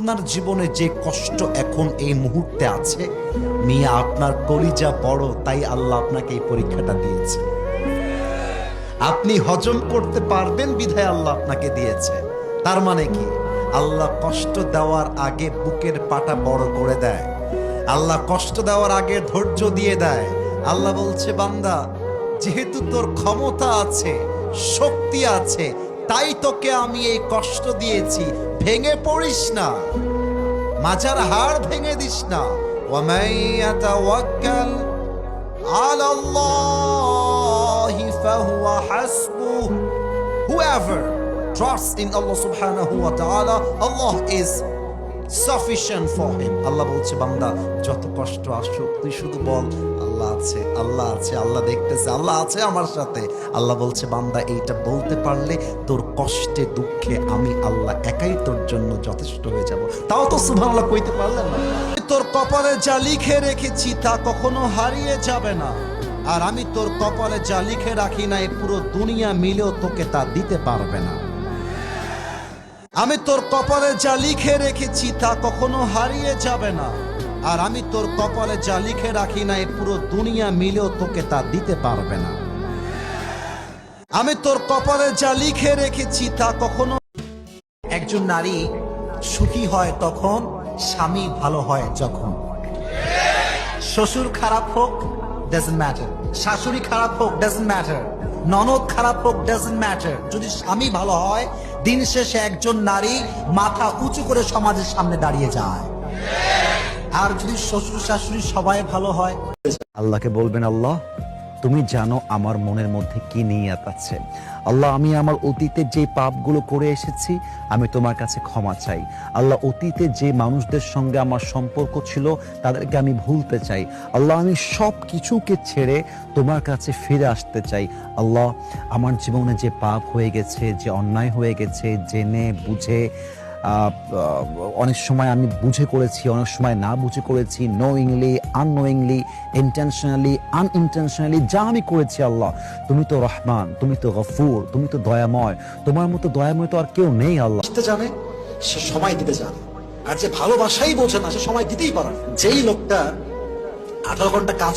আপনার জীবনে যে কষ্ট এখন এই মুহূর্তে আছে, মিয়া আপনার কলিজা বড়, তাই আল্লাহ আপনাকে এই পরীক্ষাটা দিয়েছে। আপনি হজম করতে পারবেন বিধায় আল্লাহ আপনাকে দিয়েছে। তার মানে কি? আল্লাহ কষ্ট দেওয়ার আগে বুকের পাটা বড় করে দেয়। আল্লাহ কষ্ট দেওয়ার আগে ধৈর্য দিয়ে দেয়। আল্লাহ বলছে, বান্দা, যেহেতু তোর ক্ষমতা আছে, শক্তি আছে, তাই তোকে আমি এই কষ্ট দিয়েছি। ভেঙে পড়িস না, মাজার হাড় ভেঙে দিস না। ওয়ামান ইয়াতাওয়াক্কাল আলাল্লাহি ফাহুয়া হাসবুহ। Whoever trusts in Allah subhanahu wa ta'ala, Allah is sufficient for him. আল্লাহ বলছে, বান্দা, যত কষ্ট আসুক তুই শুধু বল আল্লাহ আছে, আল্লাহ আছে, আল্লাহ দেখতেছে, আল্লাহ আছে আমার সাথে। আল্লাহ বলছে, বান্দা, এইটা বলতে পারলে তোর কষ্টে দুঃখে আমি আল্লাহ একাই তোর জন্য যথেষ্ট হয়ে যাব। তাও তো সুবহানাল্লাহ কইতে পারলেন না। তোর কপালে যা লিখে রেখেছি তা কখনো হারিয়ে যাবে না, আর আমি তোর কপালে যা লিখে রাখি নাই পুরো দুনিয়া মিলেও তোকে তা দিতে পারবে না। আমি তোর কপালে যা লিখে রেখেছি তা কখনো হারিয়ে যাবে না, আর আমি তোর কপালে যা লিখে রাখি নাই পুরো দুনিয়া মিলেও তোকে তা দিতে পারবে না। আমি তোর কপালে যা লিখে রেখেছি তা কখনো। একজন নারী সুখী হয় তখন, স্বামী ভালো হয় যখন। শ্বশুর খারাপ হোক doesn't matter, শাশুড়ি খারাপ হোক doesn't matter, ননদ খারাপ হোক doesn't matter, যদি স্বামী ভালো হয়, দিন শেষে একজন নারী মাথা উঁচু করে সমাজের সামনে দাঁড়িয়ে যায়। আর যদি শ্বশুর শাশুড়ি সবাই ভালো হয়, আল্লাহকে বলবেন, আল্লাহ তুমি জানো আমার মনের মধ্যে কি নিয়ত আছে। আল্লাহ, আমি আমার অতীতে যে পাপগুলো করে এসেছি আমি তোমার কাছে ক্ষমা চাই। আল্লাহ, অতীতে যে মানুষদের সঙ্গে আমার সম্পর্ক ছিল তাদেরকে আমি ভুলতে চাই। আল্লাহ, আমি সব কিছুকে ছেড়ে তোমার কাছে ফিরে আসতে চাই। আল্লাহ, আমার জীবনে যে পাপ হয়ে গেছে, যে অন্যায় হয়ে গেছে, জেনে বুঝে, অনেক সময় আমি বুঝে করেছি, অনেক সময় না বুঝে করেছি, নোয়িংলি, আননোয়িংলি, ইন্টেনশনালি, আনইন্টেনশনালি, যা আমি করেছি, আল্লাহ তুমি তো রহমান, তুমি তো গফুর, তুমি তো দয়াময়, তোমার মতো দয়াময় তো আর কেউ নেই। আল্লাহ জানে সে সময় দিতে জানে, আর যে ভালোবাসাই বোঝে না সে সময় দিতেই পারে না। যেই লোকটা 18 ঘন্টা কাজ